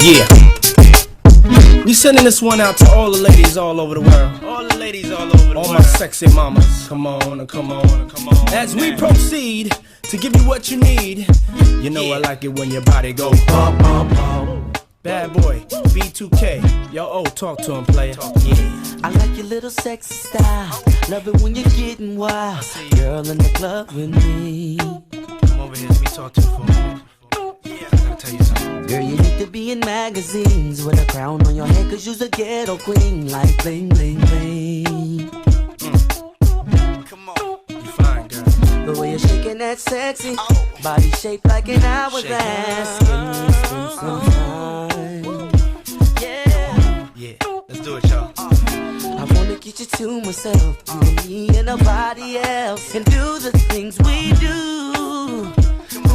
Yeah. We sending this one out to all the ladies all over the world. All the ladies all over the world. All my sexy mamas. Come on, come on, come on. As we proceed to give you what you need. You know I like it when your body go bum, bum, bum. Bad boy, B2K. Yo, oh, talk to him, player. Yeah. I like your little sexy style. Love it when you're getting wild. Girl in the club with me. Come over here, let me talk to you for a minute. Yeah, I gotta tell you something. Girl, you need to be in magazines with a crown on your head, cause you's a ghetto queen. Like bling, bling, bling. Come on, you fine, girl. The way you're shaking that sexy body shaped like an hourglass. Can we spend some time? Yeah. Yeah, let's do it, y'all. I wanna get you to myself, you and me and nobody else, and do the things we do.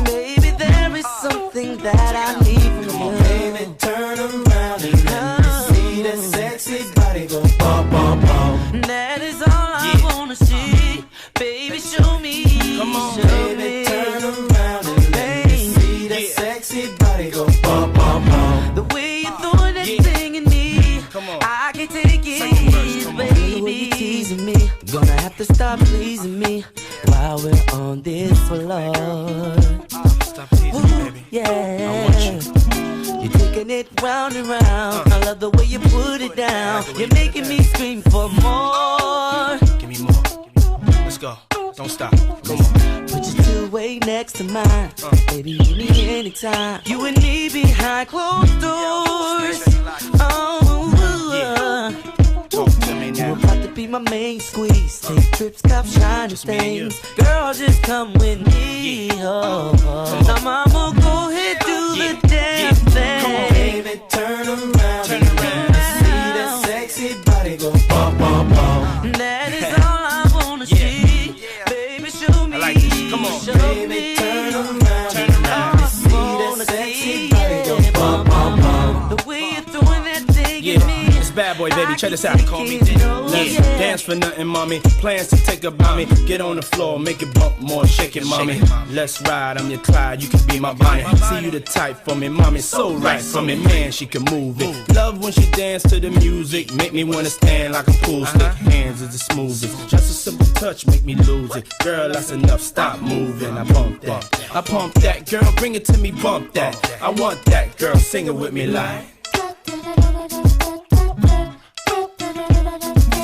Baby, there is something that I need from you. Baby, turn around and let me see that sexy body go bum, bum, bum. That is all I wanna see. Baby, show me. Come on, baby, turn around and let me see that sexy body go bum, bum, bum. The way you're throwing that thing in me, come on. I can't take it, baby. The way you're teasing me, gonna have to stop pleasing me while we're on this floor. Stop teasing me, baby. Yeah, I want you. You're taking it round and round. I love the way you put it down. You're making me scream for more. Give me more. Let's go. Don't stop. Come on. Put your two-way next to mine. Baby, you need me anytime. You and me behind closed doors. Oh, talk to me now. you about to be my main squeeze. Take trips, cop shiny things. Girl, just come with me. Oh, now mama, go ahead, do the damn thing. Come on, baby, turn around and let me see that sexy body go bum, bum, bum. That is all I wanna see. Baby, show me. I like this. Come on. Show Baby, me. turn around and let me see that sexy body go bum, bum, bum. The way you're throwing that thing Yeah, at me. it's Bad Boy, baby. Check this out. Call me Diddy. Let's dance for nothing, mommy. Plans to take about me. Get on the floor, make it bump more, shake it, mommy. Let's ride, I'm your Clyde, you can be my Bonnie. See you the type for me, mommy. So right for me, man, she can move it. Love when she dance to the music. Make me wanna stand like a pool stick. Hands is the smoothest. Just a simple touch, make me lose it. Girl, that's enough, stop moving. I bump that. I pump that, girl, bring it to me, bump that. I want that, girl, sing it with me like.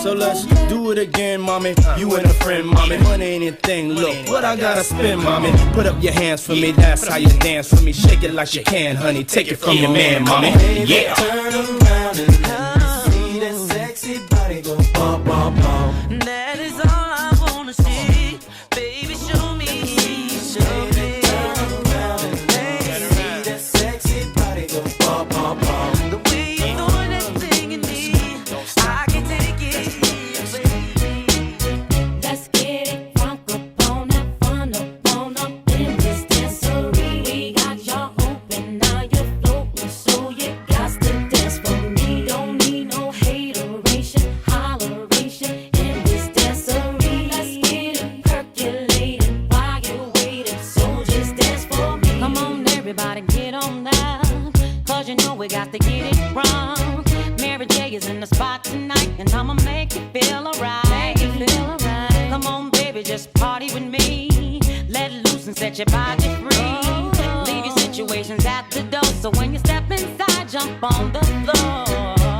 So let's do it again, mommy. You and a friend, mommy. Money ain't a thing. Look, what I gotta spend, mommy. Put up your hands for me. That's how you dance for me. Shake it like you can, honey. Take it from your man, mommy. Yeah. Turn around and let me see that sexy body go bum, bum, bum. That is all I wanna see. Baby, show me. Show me. Turn around and let me see that sexy body go bum, bum, bum. The way you're throwing that thing in me, I can take it. Let's get it crunk up on that fun up on up in this dancery. We got y'all open, now you're floating, so you got to dance for me. Don't need no hateration, holleration in this dancery. Let's get it percolating while you're waiting, so just dance for me. Come on, everybody, get on that. Cause you know we got to get it wrong. Mary J is in the spot tonight, and I'ma make you feel alright. Come on, baby, just party with me. Let loose and set your body free. Leave your situations at the door, so when you step inside, jump on the floor.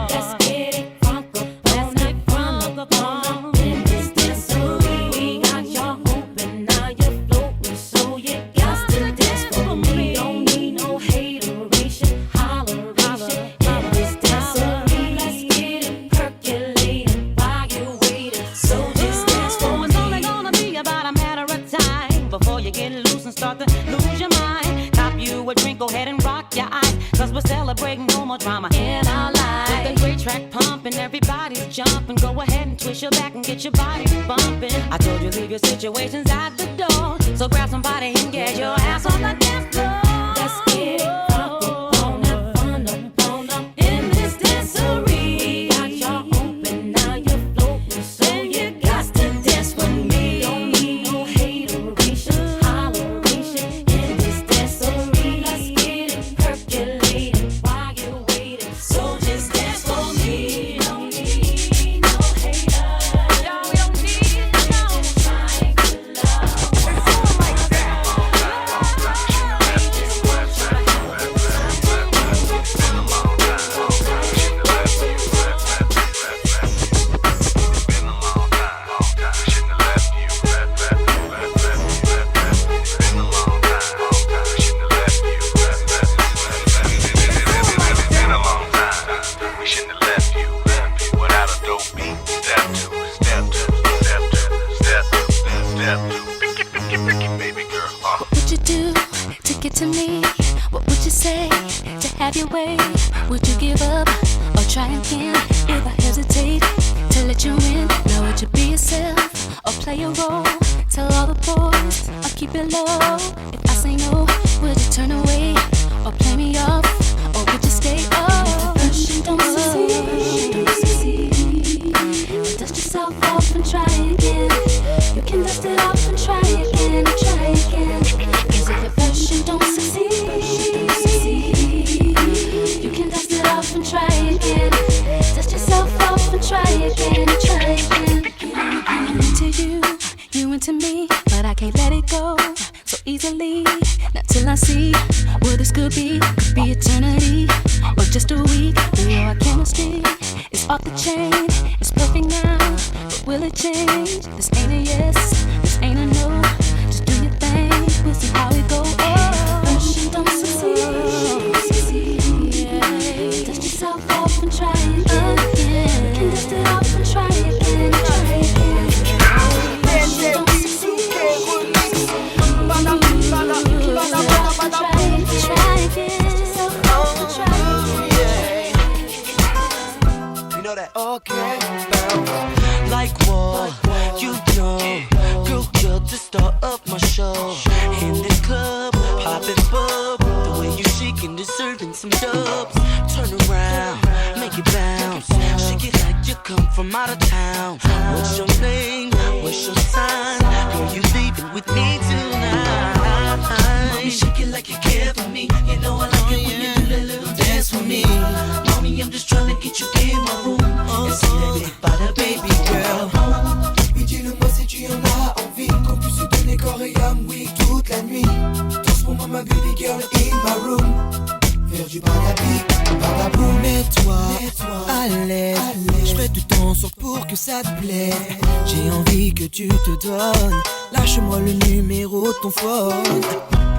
Let's get it crunk up on that fun up on up in this dancery. We got y'all open, now you're floating, so you got to dance for me. Don't need no hateration, holleration in this dancery. Let's get it percolating while you're waiting, so just dance for Oh, me. it's only gonna be about a matter of time before you get loose and start to lose your mind. Cop you a drink, go ahead and rock your eyes, cause we're celebrating no more drama in our lives. With the great track pumping, everybody's jumping. Go ahead and twist your back and get your body bumping. I told you leave your situations at the door, so grab somebody and get your ass on the dance floor. Let's get it crunk up on that fun up on up in this dancery. We got y'all open, now you're floating, so you got to dance with me. Don't need no hateration, holleration in this dancery. Let's get it percolating while you're have your way? Would you give up or try again? If I hesitate to let you in, now would you be yourself or play a role? Tell all the boys I'll keep it low. If I say no, would you turn away or play me off, or would you stay? Oh, first you don't succeed. Dust yourself off and try again. You can dust it off and try again, try again. 'Cause if at first you don't succeed, you can dust it off and try again. Dust yourself off and try again, try again. I'm into you, you into me, but I can't let it go so easily. Not till I see what this could be eternity or just a week. Our chemistry is off the chain. It's perfect now, but will it change? This ain't a yes, this ain't a no. Just do your thing, we'll see how it goes. First you don't succeed. Yeah. Dust yourself off and try again. You can dust it off and try again, try again. First you don't succeed. Try again. You know that? Okay. Like what? You know, girl, you're the star of my show. In this club, poppin' bub. The way you shaking, deserving some dubs. Turn around, make it bounce. Shake it like you come from out of town. What's your name? What's your sign? Girl, you leaving with me tonight. Mommy, shake it like you care for me. You know I like it when you do that little dance for me. Mommy, I'm just trying to get you in my room and see that big body, baby girl. Oui, dis-le-moi si tu en as envie, qu'on puisse se donner corps et âme, oui, toute la nuit. Danse pour moi, ma baby girl, in my room. Faire du badabi, badaboum. Mets-toi à l'aise, je ferai tout en sorte pour que ça te plaise. J'ai envie que tu te donnes, lâche-moi le numéro de ton phone.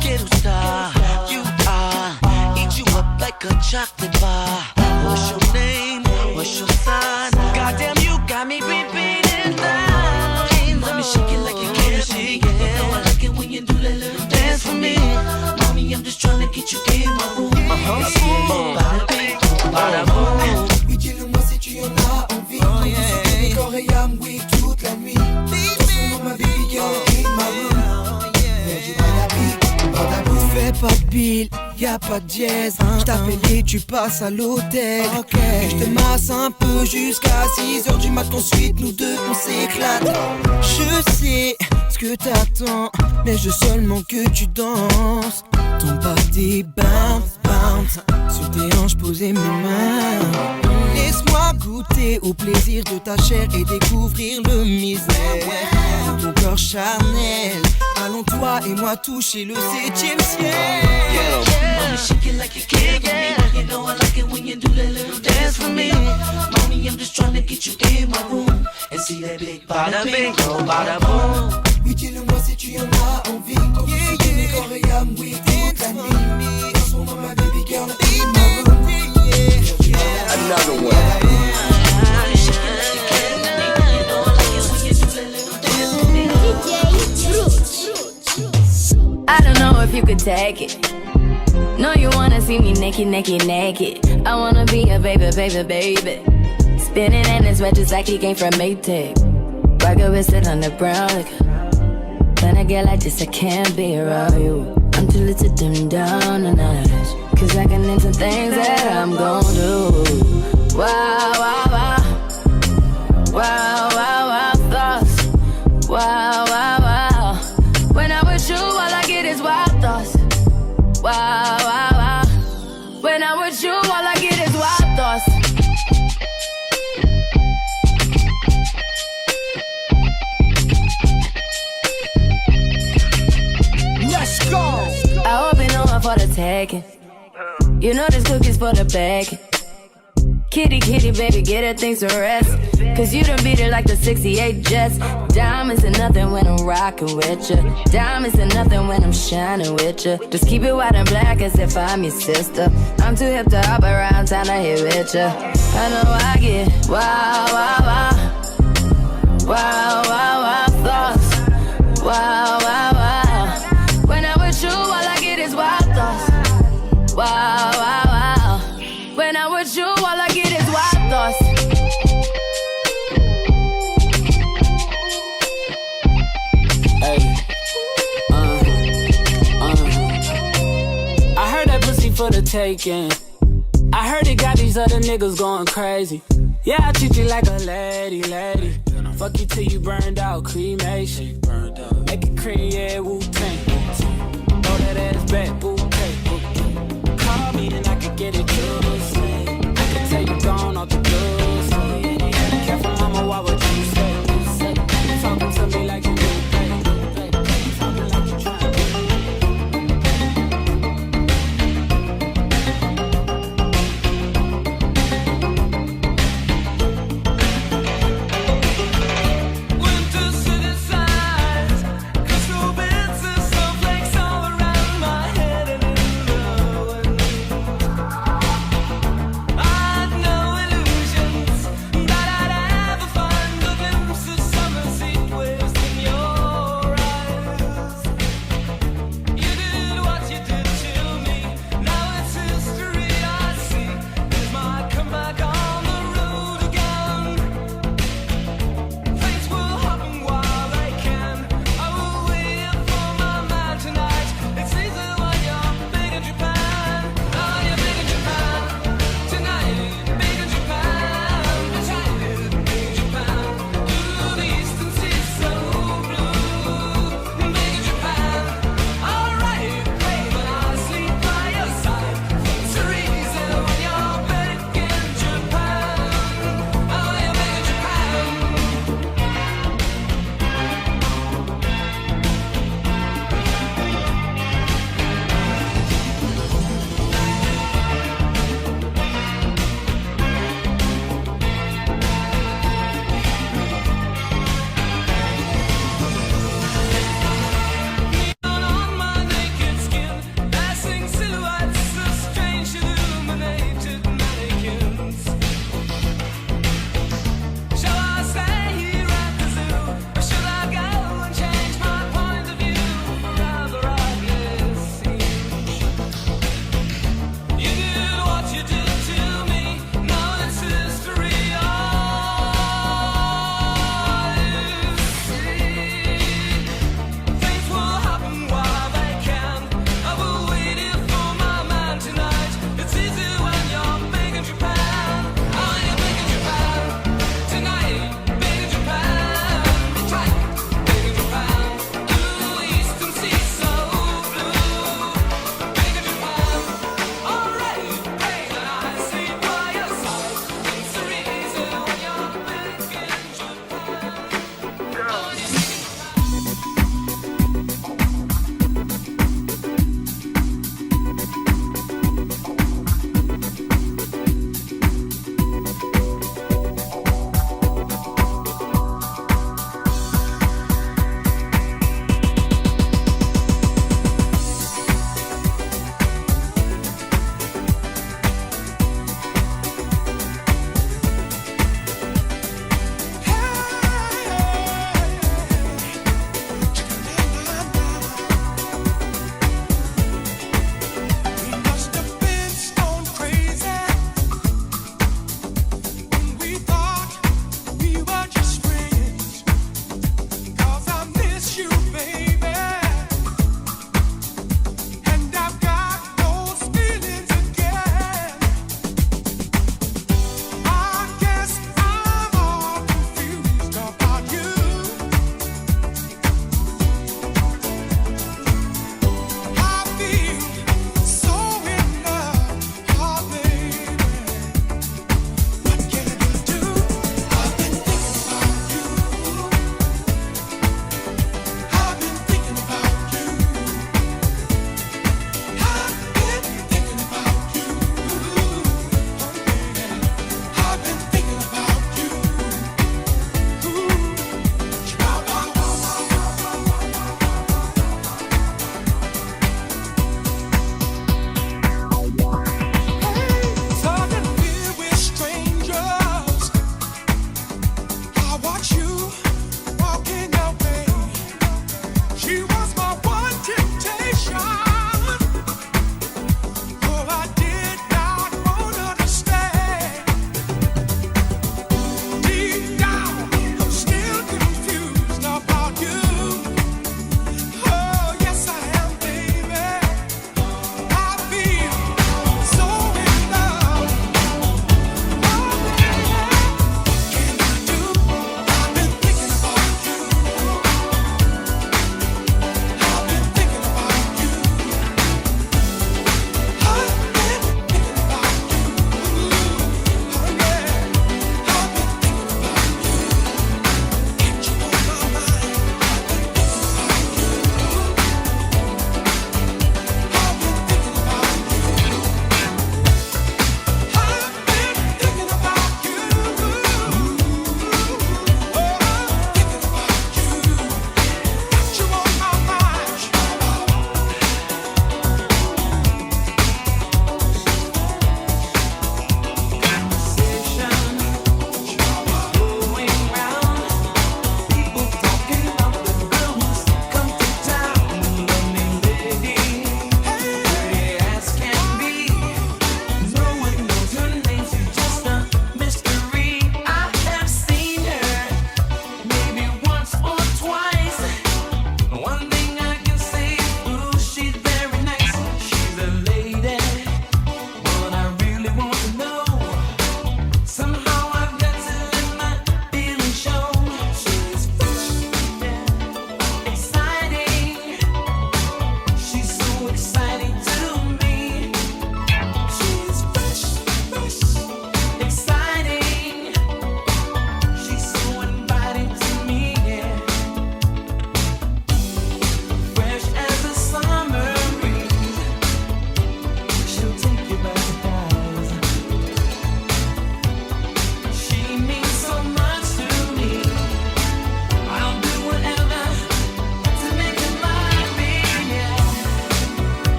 Ghetto star, you are. Eat you up like a chocolate bar. What's your name? What's your sign? Goddamn, you got me repeating lines. Mommy, shake it like you care for me. You know I like it when you do that little dance for me. Mommy, I'm just trying to get you in my room. Bada boom. Oui, dis-le-moi si tu en as envie, qu'on puisse se donner corps et âme, oui, toute la nuit. Danse pour moi, ma baby girl, in my room. Faire du badabi, badaboum. Fais pas de bill, y'a pas de dièse. J't'appelle et tu passes à l'hôtel. Et j'te masse un peu jusqu'à 6h du mat. Ensuite nous deux on s'éclate. Je sais ce que t'attends, mais je veux seulement que tu danses. Ton body bounce, bounce. Sur tes hanches poser mes mains. Laisse-moi goûter au plaisir de ta chair et découvrir le misère de ton corps charnel. Allons toi et moi toucher le 7e ciel. Mommy, shake it like you care for me. You know I like it when you do that little dance for me. Mommy, I'm just trying to get you in my room and see that big bada bing, oh bada boom. Oui, dis-le-moi si tu en as envie, qu'on puisse se donner corps et âme, oui, toute la nuit. Danse pour moi, ma baby girl, in my room. Another one. I don't know if you could take it. No, you wanna see me naked, naked, naked. I wanna be a baby, baby, baby. Spinning in his red just like he came from Maytag. Rocket with it on the brown liquor. When I get like this, I can't be around you. I'm too little to dim down the night. Cause I can into things that I'm gon' do. Wow, wow, wow. Wow, wow, wow, thoughts. Wow, wow, wow. When I'm with you, all I get is wild thoughts. Wow, wow, wow. When I'm with you, all I get is wild thoughts. Let's go. I hope you know I'm for the taking. You know this cookie's for the bag. Kitty, kitty, baby, get her things to rest. Cause you done beat it like the 68 Jets. Diamonds are nothing when I'm rockin' with ya. Diamonds are nothing when I'm shining with ya. Just keep it white and black as if I'm your sister. I'm too hip to hop around town to hit with ya. I know I get wow, wow, wow. Wow, wow, wow, thoughts. Wow, wow, wow. When I'm with you, all I get is wild thoughts. Wow, wow, wow. for the taking. I heard it got these other niggas going crazy. Yeah, I treat you like a lady. Fuck you till you burned out, cremation. Make it cream, yeah, Wu-Tang. Throw that ass back, bouquet. Call me and I can get it juicy. I can tell you gone off the blues. Careful, mama, why would you say? Talking to me like you do play. Talking like you trying to Winter city sighs, 'cause you've been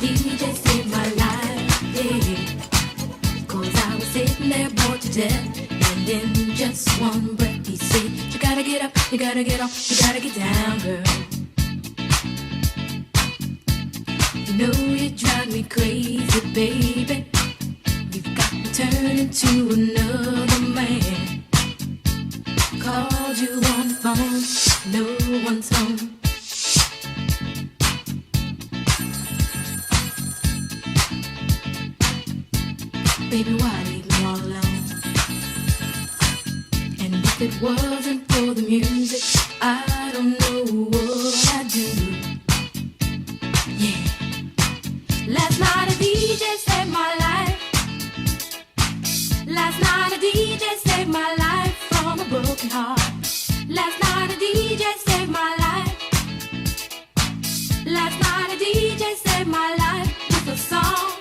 DJ saved my life, yeah. 'Cause I was sitting there bored to death, and in just one breath he said, you gotta get up, you gotta get off, you gotta get down, girl. You know you drive me crazy, baby. You've got me turning to another man. Called you on the phone, no one's home. Baby, why leave me all alone? And if it wasn't for the music, I don't know what I'd do. Yeah. Last night a DJ saved my life. Last night a DJ saved my life from a broken heart. Last night a DJ saved my life. Last night a DJ saved my life with a song.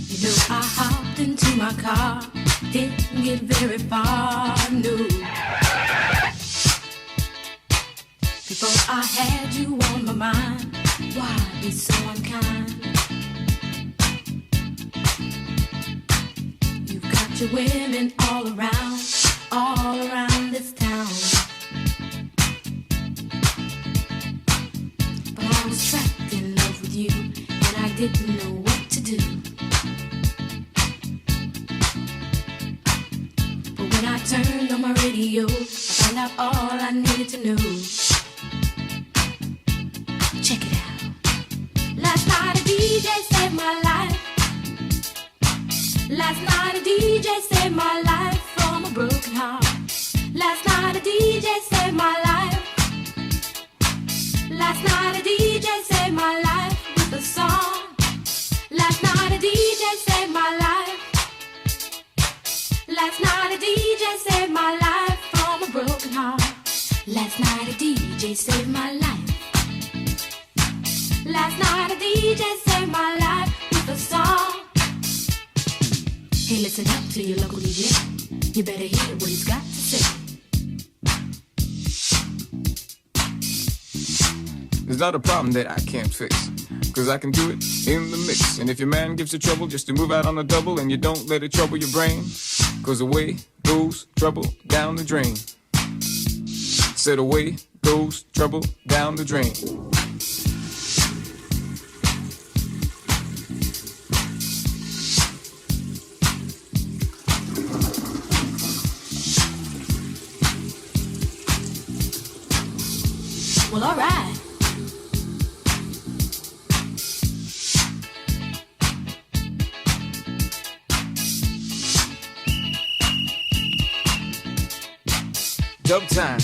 You know I hopped into my car, didn't get very far, no. Before I had you on my mind, why be so unkind? You've got your women all around this town. But I was trapped in love with you, and I didn't know what to do. But when I turned on my radio, I found out all I needed to know. Check it out. Last night a DJ saved my life. Last night a DJ saved my life from a broken heart. Last night a DJ saved my life. Last night a DJ saved my life with a song. Last night a DJ saved my life. Last night a DJ saved my life from a broken heart. Last night a DJ saved my life. Last night a DJ saved my life with a song. Hey, listen up to your local DJ. You better hear what he's got to say. There's not a problem that I can't fix, 'cause I can do it in the mix. And if your man gives you trouble just to move out on the double, and you don't let it trouble your brain, 'cause away goes trouble down the drain. Said away goes trouble down the drain. Well, all right. Dub time.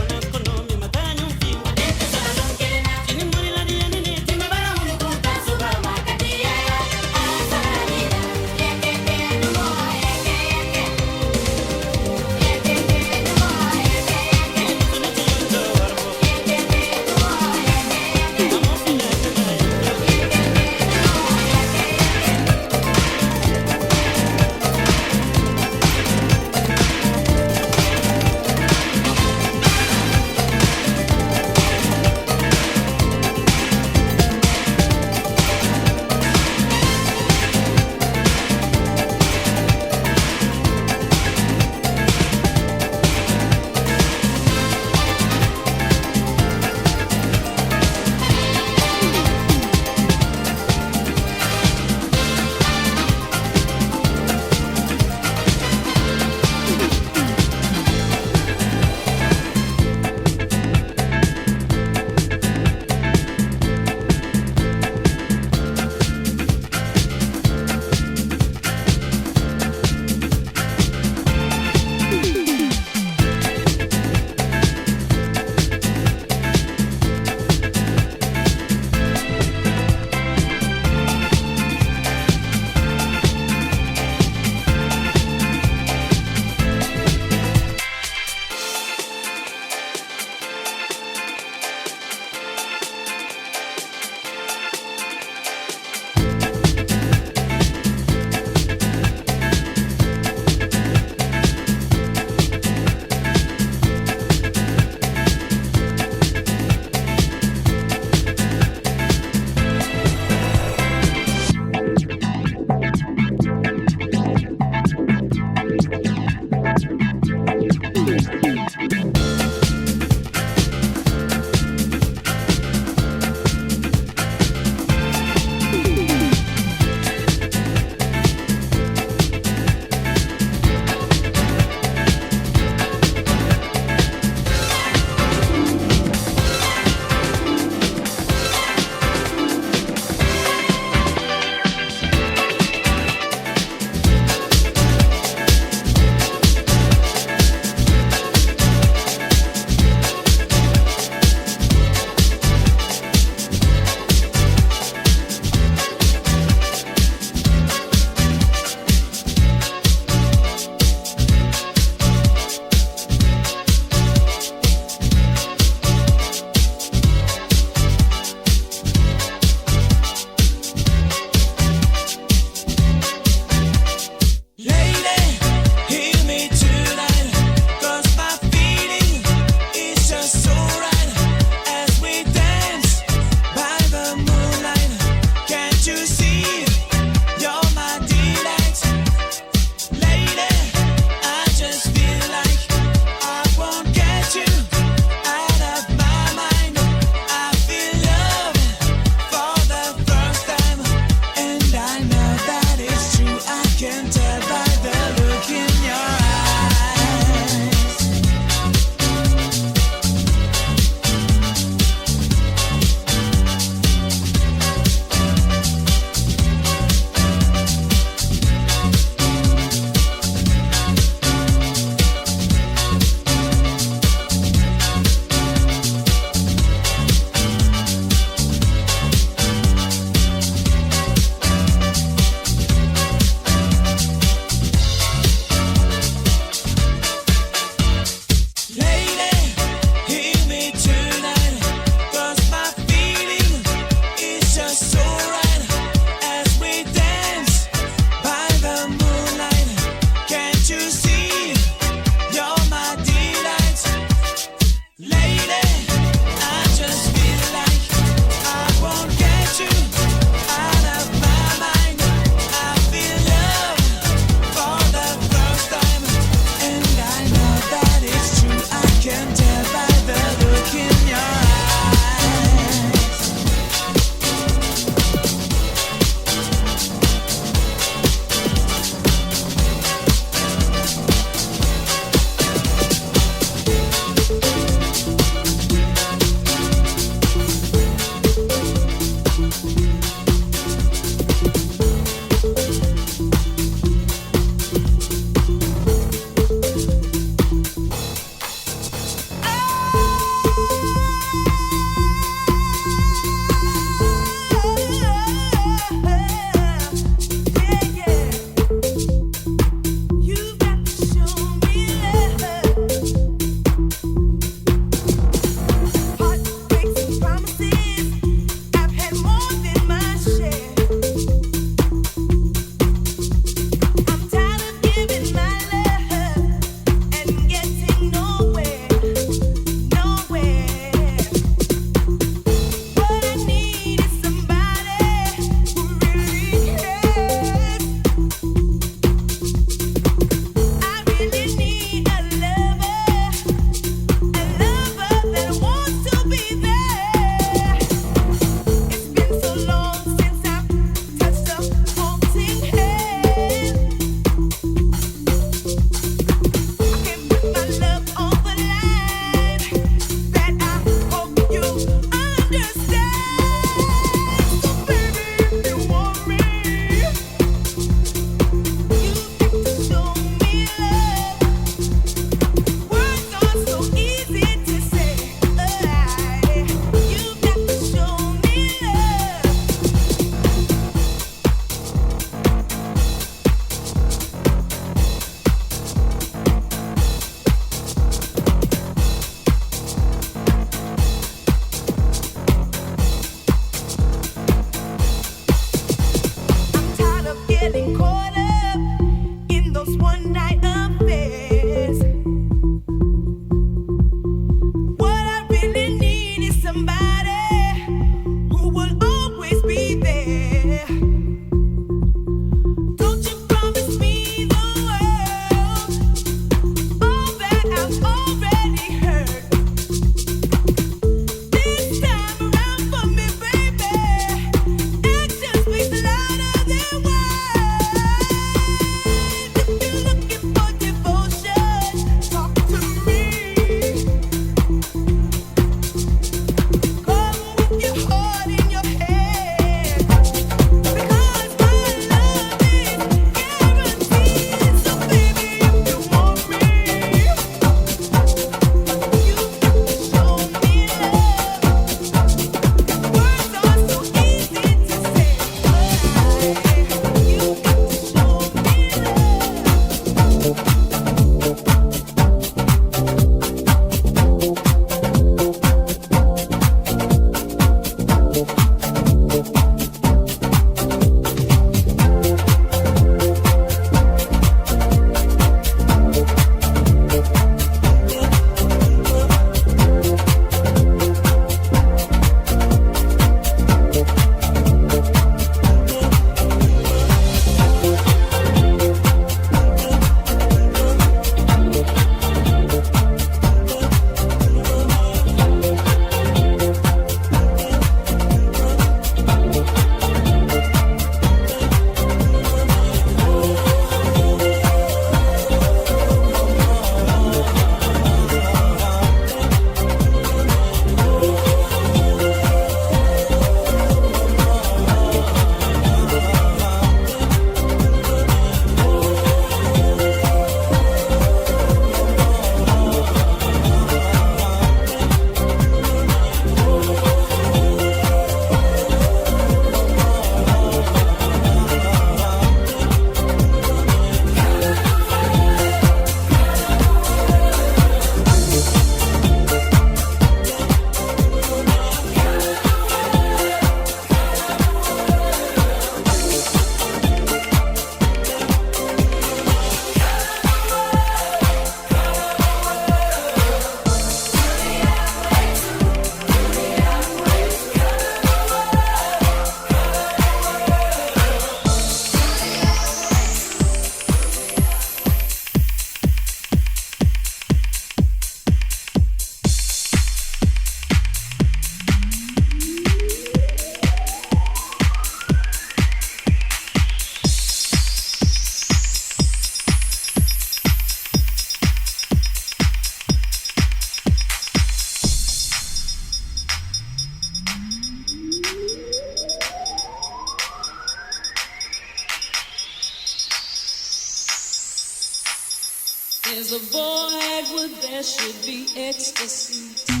There's a void where there should be ecstasy.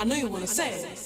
I know you want to say it.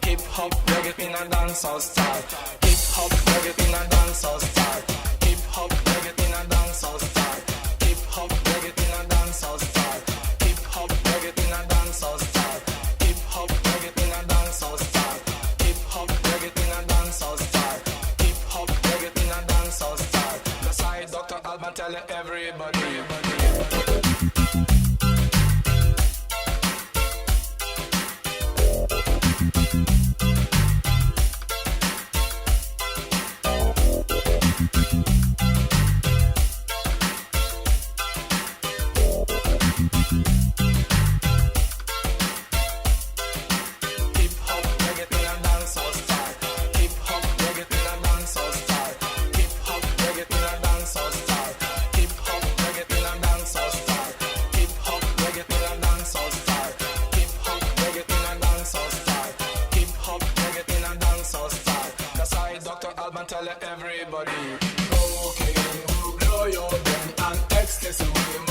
Hip hop reggae in a dancehall style. Hip hop reggae in a dancehall style. Hip hop reggae in a dancehall style. Hip hop reggae in a dancehall style. Hip hop reggae in a dancehall style. Hip hop reggae in a dancehall style. Hip hop reggae in a dancehall style. Hip hop reggae in a dancehall style. That's why Dr. Alban tell you everybody. Tell everybody, cocaine will blow your brain and ecstasy will